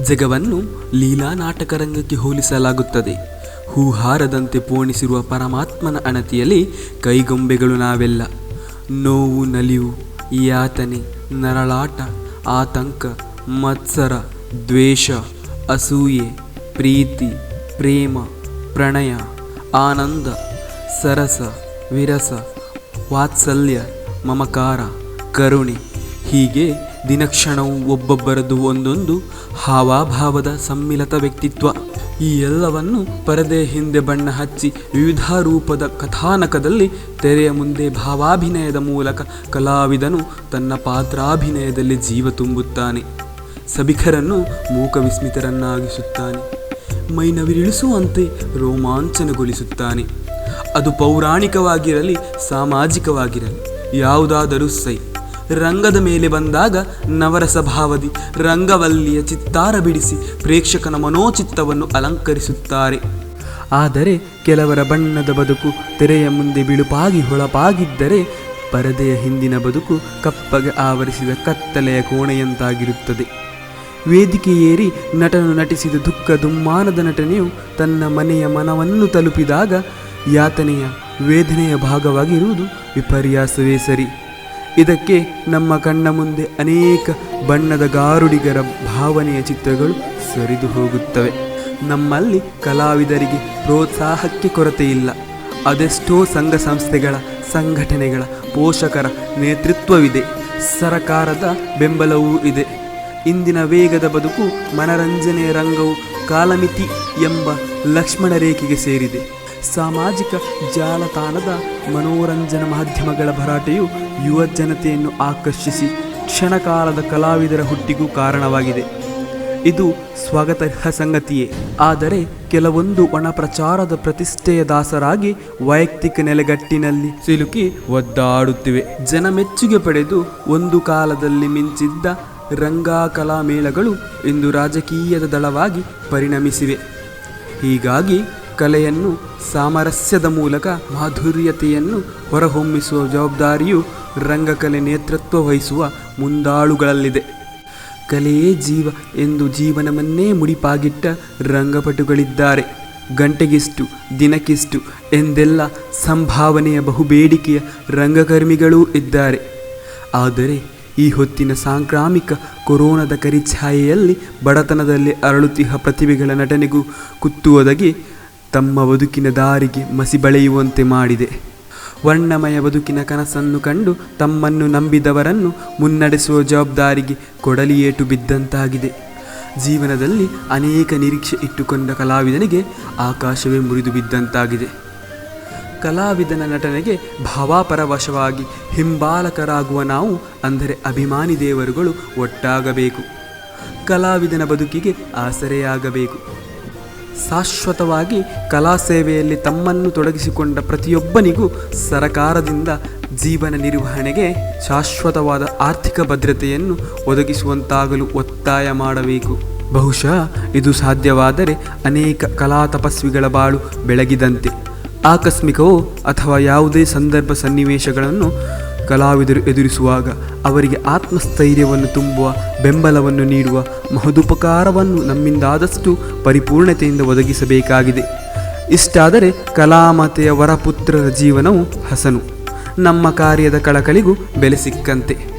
ಜಗವನ್ನು ಲೀಲಾ ನಾಟಕರಂಗಕ್ಕೆ ಹೋಲಿಸಲಾಗುತ್ತದೆ. ಹೂಹಾರದಂತೆ ಪೋಣಿಸಿರುವ ಪರಮಾತ್ಮನ ಅಣತಿಯಲ್ಲಿ ಕೈಗೊಂಬೆಗಳು ನಾವೆಲ್ಲ. ನೋವು, ನಲಿವು, ಯಾತನೆ, ನರಳಾಟ, ಆತಂಕ, ಮತ್ಸರ, ದ್ವೇಷ, ಅಸೂಯೆ, ಪ್ರೀತಿ, ಪ್ರೇಮ, ಪ್ರಣಯ, ಆನಂದ, ಸರಸ, ವಿರಸ, ವಾತ್ಸಲ್ಯ, ಮಮಕಾರ, ಕರುಣೆ, ಹೀಗೆ ದಿನಕ್ಷಣವು ಒಬ್ಬೊಬ್ಬರದು ಒಂದೊಂದು ಹಾವಭಾವದ ಸಮ್ಮಿಲಿತ ವ್ಯಕ್ತಿತ್ವ. ಈ ಎಲ್ಲವನ್ನು ಪರದೆಯ ಹಿಂದೆ ಬಣ್ಣ ಹಚ್ಚಿ ವಿವಿಧ ರೂಪದ ಕಥಾನಕದಲ್ಲಿ ತೆರೆಯ ಮುಂದೆ ಭಾವಾಭಿನಯದ ಮೂಲಕ ಕಲಾವಿದನು ತನ್ನ ಪಾತ್ರಾಭಿನಯದಲ್ಲಿ ಜೀವ ತುಂಬುತ್ತಾನೆ. ಸಭಿಕರನ್ನು ಮೂಕ ವಿಸ್ಮಿತರನ್ನಾಗಿಸುತ್ತಾನೆ. ಮೈನವಿರಿಳಿಸುವಂತೆ ರೋಮಾಂಚನಗೊಳಿಸುತ್ತಾನೆ. ಅದು ಪೌರಾಣಿಕವಾಗಿರಲಿ, ಸಾಮಾಜಿಕವಾಗಿರಲಿ, ಯಾವುದಾದರೂ ಸೈ. ರಂಗದ ಮೇಲೆ ಬಂದಾಗ ನವರಸ ಭಾವದಿ ರಂಗವಲ್ಲಿಯ ಚಿತ್ತಾರ ಬಿಡಿಸಿ ಪ್ರೇಕ್ಷಕನ ಮನೋಚಿತ್ತವನ್ನು ಅಲಂಕರಿಸುತ್ತಾರೆ. ಆದರೆ ಕೆಲವರ ಬಣ್ಣದ ಬದುಕು ತೆರೆಯ ಮುಂದೆ ಬಿಳುಪಾಗಿ ಹೊಳಪಾಗಿದ್ದರೆ ಪರದೆಯ ಹಿಂದಿನ ಬದುಕು ಕಪ್ಪಗೆ ಆವರಿಸಿದ ಕತ್ತಲೆಯ ಕೋಣೆಯಂತಾಗಿರುತ್ತದೆ. ವೇದಿಕೆ ಏರಿ ನಟನು ನಟಿಸಿದ ದುಃಖ ದುಮ್ಮಾನದ ನಟನೆಯು ತನ್ನ ಮನೆಯ ಮನವನ್ನು ತಲುಪಿದಾಗ ಯಾತನೆಯ ವೇದನೆಯ ಭಾಗವಾಗಿರುವುದು ವಿಪರ್ಯಾಸವೇ ಸರಿ. ಇದಕ್ಕೆ ನಮ್ಮ ಕಣ್ಣ ಮುಂದೆ ಅನೇಕ ಬಣ್ಣದ ಗಾರುಡಿಗರ ಭಾವನೆಯ ಚಿತ್ರಗಳು ಸರಿದು ಹೋಗುತ್ತವೆ. ನಮ್ಮಲ್ಲಿ ಕಲಾವಿದರಿಗೆ ಪ್ರೋತ್ಸಾಹಕ್ಕೆ ಕೊರತೆ ಇಲ್ಲ. ಅದೆಷ್ಟೋ ಸಂಘ ಸಂಸ್ಥೆಗಳ, ಸಂಘಟನೆಗಳ, ಪೋಷಕರ ನೇತೃತ್ವವಿದೆ. ಸರಕಾರದ ಬೆಂಬಲವೂ ಇದೆ. ಇಂದಿನ ವೇಗದ ಬದುಕು, ಮನರಂಜನೆಯ ರಂಗವು ಕಾಲಮಿತಿ ಎಂಬ ಲಕ್ಷ್ಮಣ ರೇಖೆಗೆ ಸೇರಿದೆ. ಸಾಮಾಜಿಕ ಜಾಲತಾಣದ ಮನೋರಂಜನಾ ಮಾಧ್ಯಮಗಳ ಭರಾಟೆಯು ಯುವ ಜನತೆಯನ್ನು ಆಕರ್ಷಿಸಿ ಕ್ಷಣಕಾಲದ ಕಲಾವಿದರ ಹುಟ್ಟಿಗೂ ಕಾರಣವಾಗಿದೆ. ಇದು ಸ್ವಾಗತಾರ್ಹ ಸಂಗತಿಯೇ. ಆದರೆ ಕೆಲವೊಂದು ಒಣಪ್ರಚಾರದ ಪ್ರತಿಷ್ಠೆಯ ದಾಸರಾಗಿ ವೈಯಕ್ತಿಕ ನೆಲೆಗಟ್ಟಿನಲ್ಲಿ ಸಿಲುಕಿ ಒದ್ದಾಡುತ್ತಿವೆ. ಜನ ಮೆಚ್ಚುಗೆ ಪಡೆದು ಒಂದು ಕಾಲದಲ್ಲಿ ಮಿಂಚಿದ್ದ ರಂಗಾ ಕಲಾ ಮೇಳಗಳು ಇಂದು ರಾಜಕೀಯದ ದಳವಾಗಿ ಪರಿಣಮಿಸಿವೆ. ಹೀಗಾಗಿ ಕಲೆಯನ್ನು ಸಾಮರಸ್ಯದ ಮೂಲಕ ಮಾಧುರ್ಯತೆಯನ್ನು ಹೊರಹೊಮ್ಮಿಸುವ ಜವಾಬ್ದಾರಿಯು ರಂಗಕಲೆ ನೇತೃತ್ವ ವಹಿಸುವ ಮುಂದಾಳುಗಳಲ್ಲಿದೆ. ಕಲೆಯೇ ಜೀವ ಎಂದು ಜೀವನವನ್ನೇ ಮುಡಿಪಾಗಿಟ್ಟ ರಂಗಪಟುಗಳಿದ್ದಾರೆ. ಗಂಟೆಗಿಷ್ಟು, ದಿನಕ್ಕಿಷ್ಟು ಎಂದೆಲ್ಲ ಸಂಭಾವನೆಯ ಬಹುಬೇಡಿಕೆಯ ರಂಗಕರ್ಮಿಗಳೂ ಇದ್ದಾರೆ. ಆದರೆ ಈ ಹೊತ್ತಿನ ಸಾಂಕ್ರಾಮಿಕ ಕೊರೋನಾದ ಕರಿಛಾಯೆಯಲ್ಲಿ ಬಡತನದಲ್ಲಿ ಅರಳುತ್ತಿಹ ಪ್ರತಿಭೆಗಳ ನಟನೆಗೂ ಕುತ್ತು ಒದಗಿ ತಮ್ಮ ಬದುಕಿನ ದಾರಿಗೆ ಮಸಿ ಬಳೆಯುವಂತೆ ಮಾಡಿದೆ. ವರ್ಣಮಯ ಬದುಕಿನ ಕನಸನ್ನು ಕಂಡು ತಮ್ಮನ್ನು ನಂಬಿದವರನ್ನು ಮುನ್ನಡೆಸುವ ಜವಾಬ್ದಾರಿಗೆ ಕೊಡಲಿಯೇಟು ಬಿದ್ದಂತಾಗಿದೆ. ಜೀವನದಲ್ಲಿ ಅನೇಕ ನಿರೀಕ್ಷೆ ಇಟ್ಟುಕೊಂಡ ಕಲಾವಿದನಿಗೆ ಆಕಾಶವೇ ಮುರಿದು ಬಿದ್ದಂತಾಗಿದೆ. ಕಲಾವಿದನ ನಟನೆಗೆ ಭಾವಾಪರವಶವಾಗಿ ಹಿಂಬಾಲಕರಾಗುವ ನಾವು, ಅಂದರೆ ಅಭಿಮಾನಿ ದೇವರುಗಳು ಒಟ್ಟಾಗಬೇಕು. ಕಲಾವಿದನ ಬದುಕಿಗೆ ಆಸರೆಯಾಗಬೇಕು. ಶಾಶ್ವತವಾಗಿ ಕಲಾ ಸೇವೆಯಲ್ಲಿ ತಮ್ಮನ್ನು ತೊಡಗಿಸಿಕೊಂಡ ಪ್ರತಿಯೊಬ್ಬನಿಗೂ ಸರಕಾರದಿಂದ ಜೀವನ ನಿರ್ವಹಣೆಗೆ ಶಾಶ್ವತವಾದ ಆರ್ಥಿಕ ಭದ್ರತೆಯನ್ನು ಒದಗಿಸುವಂತಾಗಲು ಒತ್ತಾಯ ಮಾಡಬೇಕು. ಬಹುಶಃ ಇದು ಸಾಧ್ಯವಾದರೆ ಅನೇಕ ಕಲಾ ತಪಸ್ವಿಗಳ ಬಾಳು ಬೆಳಗಿದಂತೆ. ಆಕಸ್ಮಿಕವೋ ಅಥವಾ ಯಾವುದೇ ಸಂದರ್ಭ ಸನ್ನಿವೇಶಗಳನ್ನು ಕಲಾವಿದರು ಎದುರಿಸುವಾಗ ಅವರಿಗೆ ಆತ್ಮಸ್ಥೈರ್ಯವನ್ನು ತುಂಬುವ, ಬೆಂಬಲವನ್ನು ನೀಡುವ ಮಹದುಪಕಾರವನ್ನು ನಮ್ಮಿಂದಾದಷ್ಟು ಪರಿಪೂರ್ಣತೆಯಿಂದ ಒದಗಿಸಬೇಕಾಗಿದೆ. ಇಷ್ಟಾದರೆ ಕಲಾಮಾತೆಯ ವರಪುತ್ರರ ಜೀವನವು ಹಸನು. ನಮ್ಮ ಕಾರ್ಯದ ಕಳಕಳಿಗೂ ಬೆಲೆ ಸಿಕ್ಕಂತೆ.